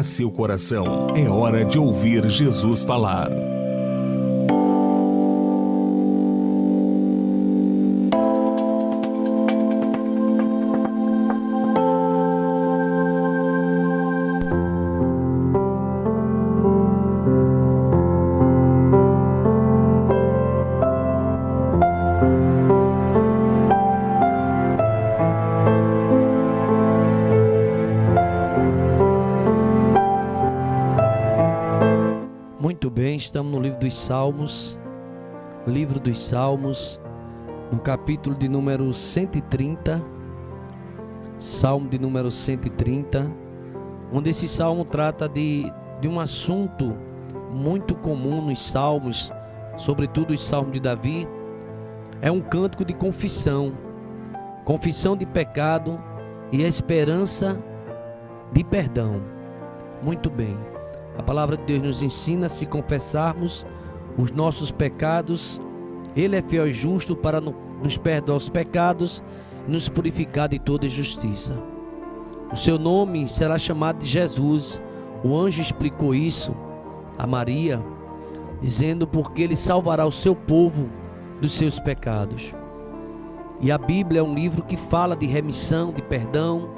para seu coração. É hora de ouvir Jesus falar. Muito bem, estamos no livro dos Salmos, no capítulo de número 130, Salmo de número 130, onde esse salmo trata de um assunto muito comum nos salmos, sobretudo os salmos de Davi. É um cântico de confissão de pecado e esperança de perdão. Muito bem. A palavra de Deus nos ensina: se confessarmos os nossos pecados, Ele é fiel e justo para nos perdoar os pecados e nos purificar de toda injustiça. O seu nome será chamado de Jesus. O anjo explicou isso a Maria, dizendo: porque Ele salvará o seu povo dos seus pecados. E a Bíblia é um livro que fala de remissão, de perdão,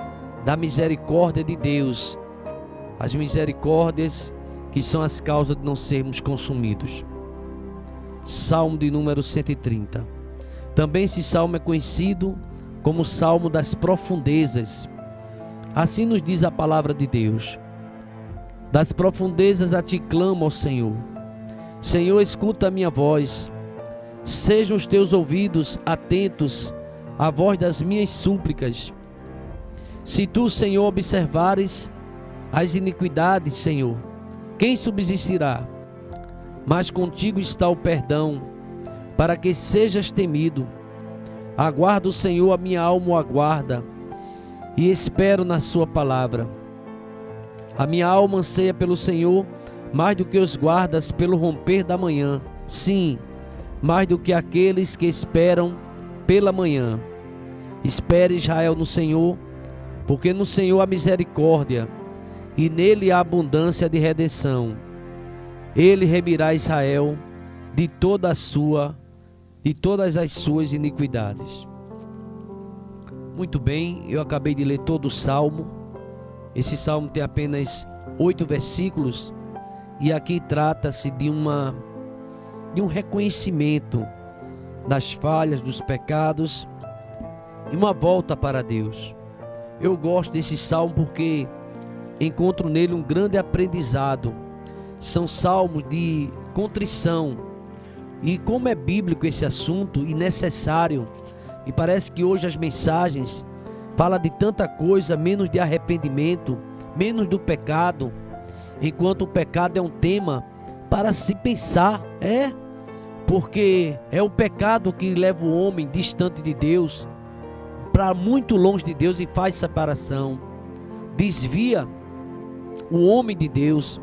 da misericórdia de Deus. As misericórdias que são as causas de não sermos consumidos. Salmo de número 130. Também esse salmo é conhecido como o Salmo das profundezas. Assim nos diz a palavra de Deus: das profundezas a ti clamo, ó Senhor. Senhor, escuta a minha voz. Sejam os teus ouvidos atentos à voz das minhas súplicas. Se tu, Senhor, observares as iniquidades, Senhor, quem subsistirá? Mas contigo está o perdão, para que sejas temido. Aguardo o Senhor, a minha alma o aguarda, e espero na sua palavra. A minha alma anseia pelo Senhor, mais do que os guardas pelo romper da manhã. Sim, mais do que aqueles que esperam pela manhã. Espere, Israel, no Senhor, porque no Senhor há misericórdia, e nele há abundância de redenção. Ele remirá Israel de todas as suas iniquidades. Muito bem, eu acabei de ler todo o salmo. Esse salmo tem apenas 8 versículos, e aqui trata-se de um reconhecimento das falhas, dos pecados e uma volta para Deus. Eu gosto desse salmo porque encontro nele um grande aprendizado. São salmos de contrição, e como é bíblico esse assunto e necessário, e parece que hoje as mensagens falam de tanta coisa, menos de arrependimento, menos do pecado, enquanto o pecado é um tema para se pensar, porque é o pecado que leva o homem distante de Deus, para muito longe de Deus, e faz separação, desvia o homem de Deus.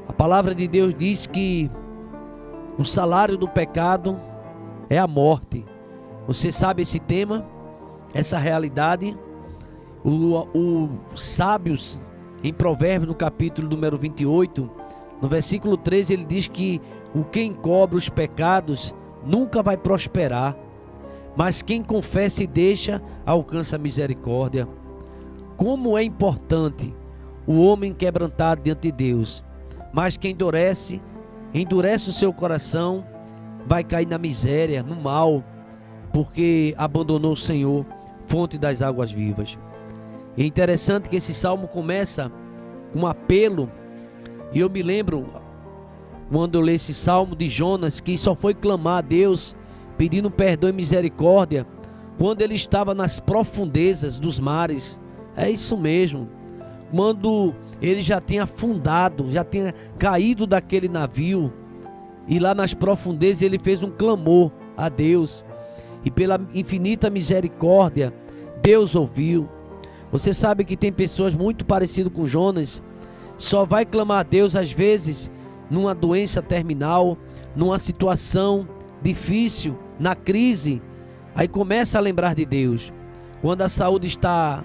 A palavra de Deus diz que o salário do pecado é a morte. Você sabe esse tema, essa realidade? Os sábios, em Provérbios, no capítulo número 28, no versículo 13, ele diz que quem encobre os pecados nunca vai prosperar, mas quem confessa e deixa alcança a misericórdia. Como é importante o homem quebrantado diante de Deus, mas quem endurece o seu coração, vai cair na miséria, no mal, porque abandonou o Senhor, fonte das águas vivas. E é interessante que esse salmo começa com um apelo, e eu me lembro, quando eu li esse salmo de Jonas, que só foi clamar a Deus, pedindo perdão e misericórdia, quando ele estava nas profundezas dos mares. É isso mesmo, quando ele já tinha afundado, já tinha caído daquele navio, e lá nas profundezas ele fez um clamor a Deus, e pela infinita misericórdia Deus ouviu. Você sabe que tem pessoas muito parecidas com Jonas, só vai clamar a Deus às vezes numa doença terminal, numa situação difícil, na crise, aí começa a lembrar de Deus. Quando a saúde está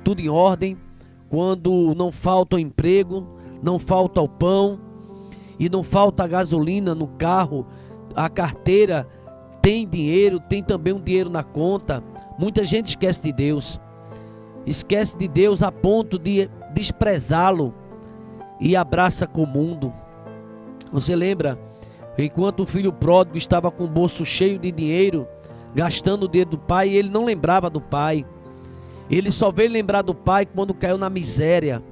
tudo em ordem, quando não falta o emprego, não falta o pão e não falta a gasolina no carro, a carteira tem dinheiro, tem também um dinheiro na conta. Muita gente esquece de Deus. Esquece de Deus a ponto de desprezá-lo e abraça com o mundo. Você lembra? Enquanto o filho pródigo estava com o bolso cheio de dinheiro, gastando o dinheiro do pai, ele não lembrava do pai. Ele só veio lembrar do pai quando caiu na miséria,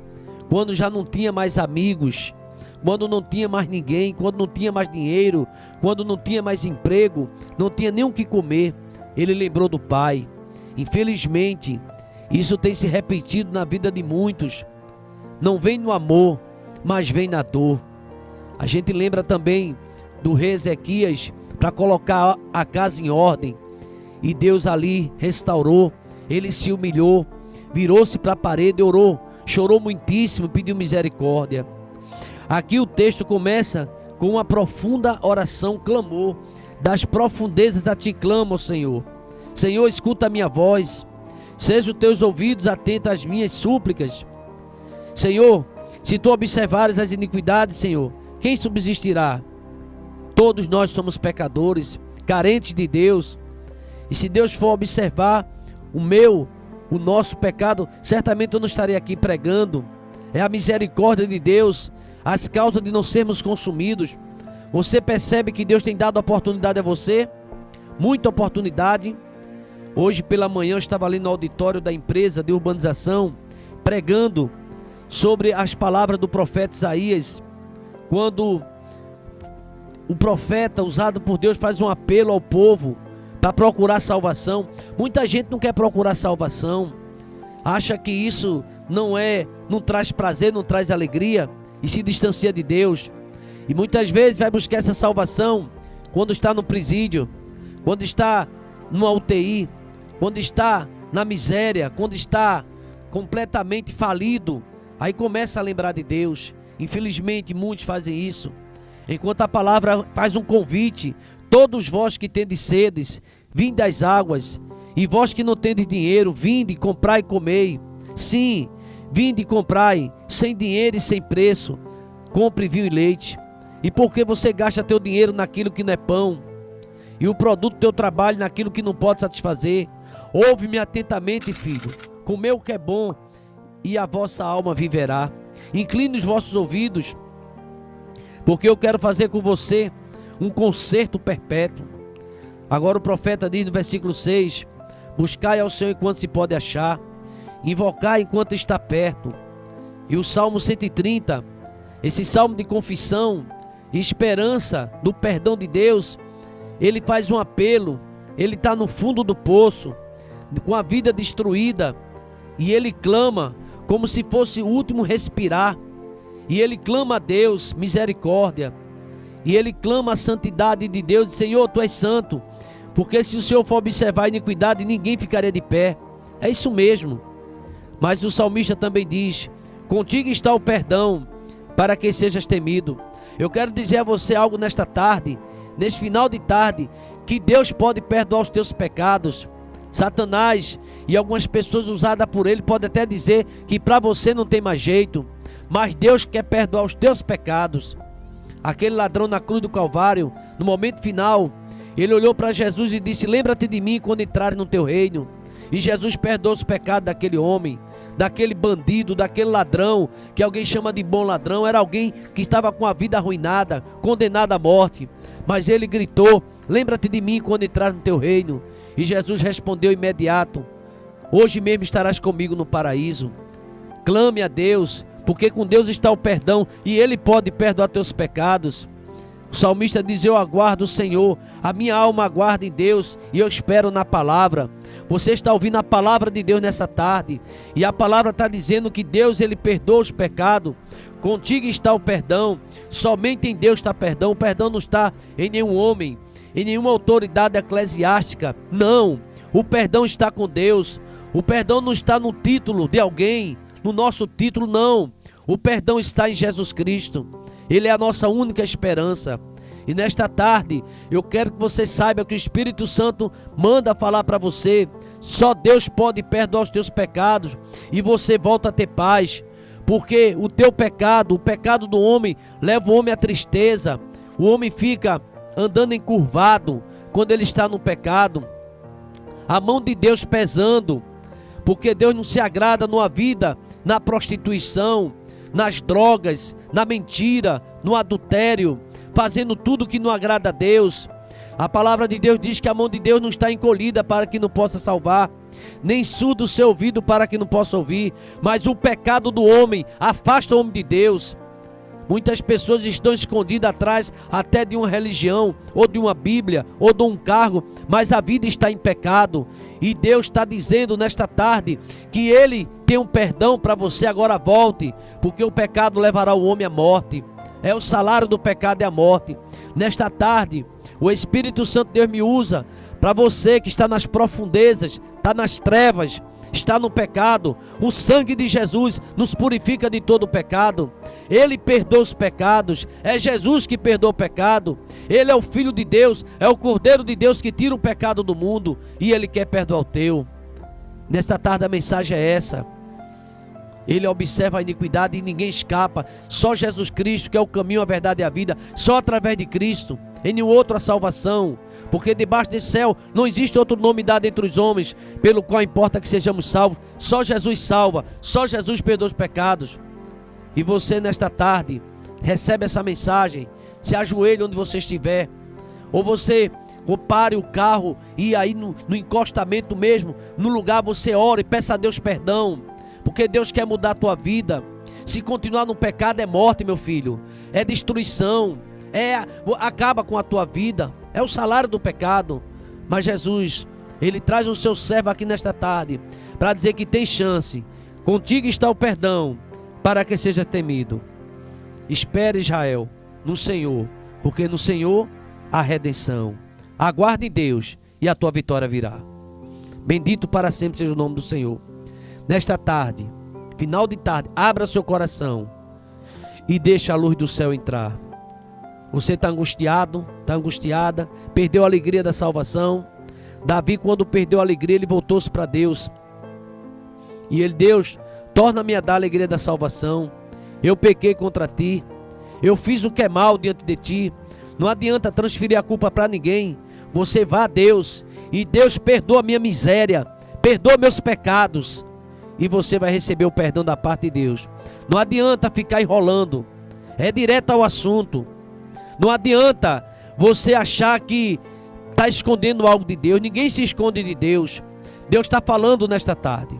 quando já não tinha mais amigos, quando não tinha mais ninguém, quando não tinha mais dinheiro, quando não tinha mais emprego, não tinha nem o que comer. Ele lembrou do pai. Infelizmente, isso tem se repetido na vida de muitos. Não vem no amor, mas vem na dor. A gente lembra também do rei Ezequias para colocar a casa em ordem, e Deus ali restaurou. Ele se humilhou, virou-se para a parede, orou, chorou muitíssimo, pediu misericórdia. Aqui o texto começa com uma profunda oração, clamor. Das profundezas a ti clamo, Senhor. Senhor, escuta a minha voz. Sejam os teus ouvidos atentos às minhas súplicas. Senhor, se tu observares as iniquidades, Senhor, quem subsistirá? Todos nós somos pecadores, carentes de Deus. E se Deus for observar o nosso pecado, certamente eu não estaria aqui pregando. É a misericórdia de Deus, as causas de não sermos consumidos. Você percebe que Deus tem dado oportunidade a você? Muita oportunidade. Hoje pela manhã eu estava ali no auditório da empresa de urbanização, pregando sobre as palavras do profeta Isaías, quando o profeta usado por Deus faz um apelo ao povo para procurar salvação. Muita gente não quer procurar salvação, acha que isso não traz prazer, não traz alegria, e se distancia de Deus. E muitas vezes vai buscar essa salvação quando está no presídio, quando está numa UTI, quando está na miséria, quando está completamente falido. Aí começa a lembrar de Deus. Infelizmente muitos fazem isso. Enquanto a palavra faz um convite: todos vós que tendes sedes, vinde às águas, e vós que não tendes dinheiro, vinde, comprai e comei. Sim, vinde e comprai, sem dinheiro e sem preço, compre vinho e leite. E por que você gasta teu dinheiro naquilo que não é pão, e o produto do teu trabalho naquilo que não pode satisfazer? Ouve-me atentamente, filho, comei o que é bom, e a vossa alma viverá. Incline os vossos ouvidos, porque eu quero fazer com você um concerto perpétuo. Agora o profeta diz no versículo 6: buscai ao Senhor enquanto se pode achar, invocai enquanto está perto. E o Salmo 130, esse salmo de confissão e esperança do perdão de Deus, ele faz um apelo. Ele está no fundo do poço, com a vida destruída, e ele clama como se fosse o último respirar. E ele clama a Deus misericórdia, e ele clama a santidade de Deus. Senhor, tu és santo, porque se o Senhor for observar a iniquidade, ninguém ficaria de pé. É isso mesmo. Mas o salmista também diz: contigo está o perdão, para que sejas temido. Eu quero dizer a você algo nesta tarde, neste final de tarde, que Deus pode perdoar os teus pecados. Satanás e algumas pessoas usadas por ele podem até dizer que para você não tem mais jeito, mas Deus quer perdoar os teus pecados. Aquele ladrão na cruz do Calvário, no momento final, ele olhou para Jesus e disse: lembra-te de mim quando entrares no teu reino. E Jesus perdoou os pecados daquele homem, daquele bandido, daquele ladrão, que alguém chama de bom ladrão. Era alguém que estava com a vida arruinada, condenado à morte, mas ele gritou: lembra-te de mim quando entrares no teu reino. E Jesus respondeu imediato: hoje mesmo estarás comigo no paraíso. Clame a Deus, porque com Deus está o perdão, e Ele pode perdoar teus pecados. O salmista diz: eu aguardo o Senhor, a minha alma aguarda em Deus, e eu espero na palavra. Você está ouvindo a palavra de Deus nessa tarde, e a palavra está dizendo que Deus, Ele perdoa os pecados. Contigo está o perdão, somente em Deus está perdão. O perdão não está em nenhum homem, em nenhuma autoridade eclesiástica. Não, o perdão está com Deus. O perdão não está no título de alguém, no nosso título, não. O perdão está em Jesus Cristo. Ele é a nossa única esperança. E nesta tarde, eu quero que você saiba que o Espírito Santo manda falar para você Só Deus pode perdoar os teus pecados e você volta a ter paz. Porque o teu pecado, o pecado do homem, leva o homem à tristeza. O homem fica andando encurvado quando ele está no pecado. A mão de Deus pesando, porque Deus não se agrada numa vida na prostituição, nas drogas, na mentira, no adultério, fazendo tudo que não agrada a Deus. A palavra de Deus diz que a mão de Deus não está encolhida para que não possa salvar, nem surdo o seu ouvido para que não possa ouvir, mas o pecado do homem afasta o homem de Deus. Muitas pessoas estão escondidas atrás até de uma religião, ou de uma Bíblia, ou de um cargo, mas a vida está em pecado. E Deus está dizendo nesta tarde que Ele tem um perdão para você. Agora volte, porque o pecado levará o homem à morte. É o salário do pecado é a morte. Nesta tarde, o Espírito Santo de Deus me usa para você que está nas profundezas, está nas trevas, está no pecado. O sangue de Jesus nos purifica de todo o pecado. Ele perdoa os pecados. É Jesus que perdoa o pecado. Ele é o Filho de Deus, é o Cordeiro de Deus que tira o pecado do mundo, e Ele quer perdoar o teu. Nesta tarde a mensagem é essa. Ele observa a iniquidade e ninguém escapa. Só Jesus Cristo, que é o caminho, a verdade e a vida. Só através de Cristo, em nenhum outro a salvação. Porque debaixo desse céu não existe outro nome dado entre os homens, pelo qual importa que sejamos salvos. Só Jesus salva, só Jesus perdoa os pecados. E você nesta tarde recebe essa mensagem, se ajoelhe onde você estiver, ou você pare o carro e aí no encostamento mesmo, no lugar você ora e peça a Deus perdão, porque Deus quer mudar a tua vida. Se continuar no pecado é morte, meu filho, é destruição, acaba com a tua vida, é o salário do pecado. Mas Jesus, Ele traz o seu servo aqui nesta tarde para dizer que tem chance. Contigo está o perdão, para que seja temido. Espere, Israel, no Senhor, porque no Senhor há redenção. Aguarde em Deus e a tua vitória virá. Bendito para sempre seja o nome do Senhor. Nesta tarde, final de tarde, abra seu coração e deixa a luz do céu entrar. Você está angustiado, está angustiada, perdeu a alegria da salvação. Davi, quando perdeu a alegria, ele voltou-se para Deus. E ele: Deus, torna-me a dar a alegria da salvação. Eu pequei contra ti, eu fiz o que é mal diante de ti. Não adianta transferir a culpa para ninguém. Você vá a Deus e Deus perdoa a minha miséria, perdoa meus pecados, e você vai receber o perdão da parte de Deus. Não adianta ficar enrolando, é direto ao assunto. Não adianta você achar que está escondendo algo de Deus. Ninguém se esconde de Deus. Deus está falando nesta tarde,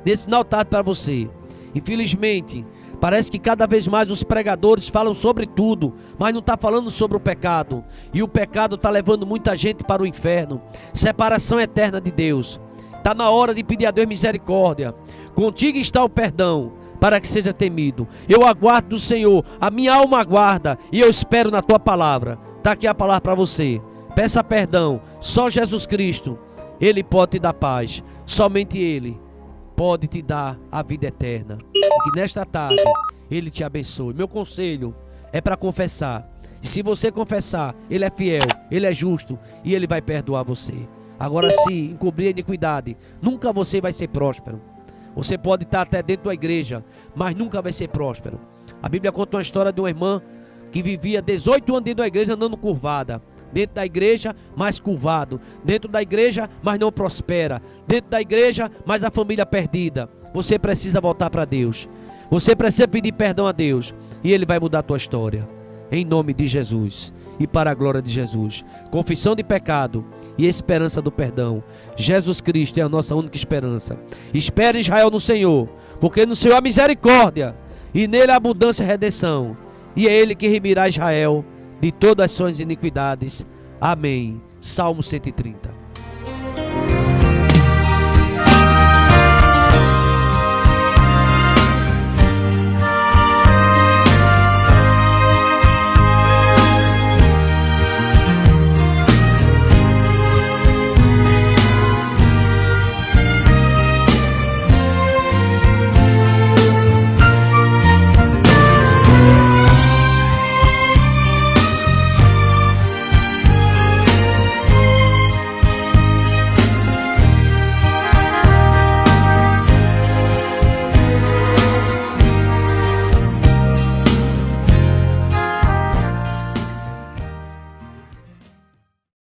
nesse final de tarde para você. Infelizmente, parece que cada vez mais os pregadores falam sobre tudo, mas não está falando sobre o pecado. E o pecado está levando muita gente para o inferno. Separação eterna de Deus. Está na hora de pedir a Deus misericórdia. Contigo está o perdão, para que seja temido. Eu aguardo do Senhor, a minha alma aguarda, e eu espero na tua palavra. Está aqui a palavra para você. Peça perdão. Só Jesus Cristo, Ele pode te dar paz. Somente Ele pode te dar a vida eterna. E que nesta tarde Ele te abençoe. Meu conselho é para confessar. E se você confessar, Ele é fiel, Ele é justo e Ele vai perdoar você. Agora, se encobrir a iniquidade, nunca você vai ser próspero. Você pode estar até dentro da igreja, mas nunca vai ser próspero. A Bíblia conta uma história de uma irmã que vivia 18 anos dentro da igreja andando curvada. Dentro da igreja, mas curvado. Dentro da igreja, mas não prospera. Dentro da igreja, mas a família perdida. Você precisa voltar para Deus. Você precisa pedir perdão a Deus. E Ele vai mudar a tua história. Em nome de Jesus. E para a glória de Jesus. Confissão de pecado e esperança do perdão. Jesus Cristo é a nossa única esperança. Espere, Israel, no Senhor. Porque no Senhor há misericórdia. E nele há abundância e redenção. E é Ele que remirá Israel de todas as suas iniquidades. Amém. Salmo 130.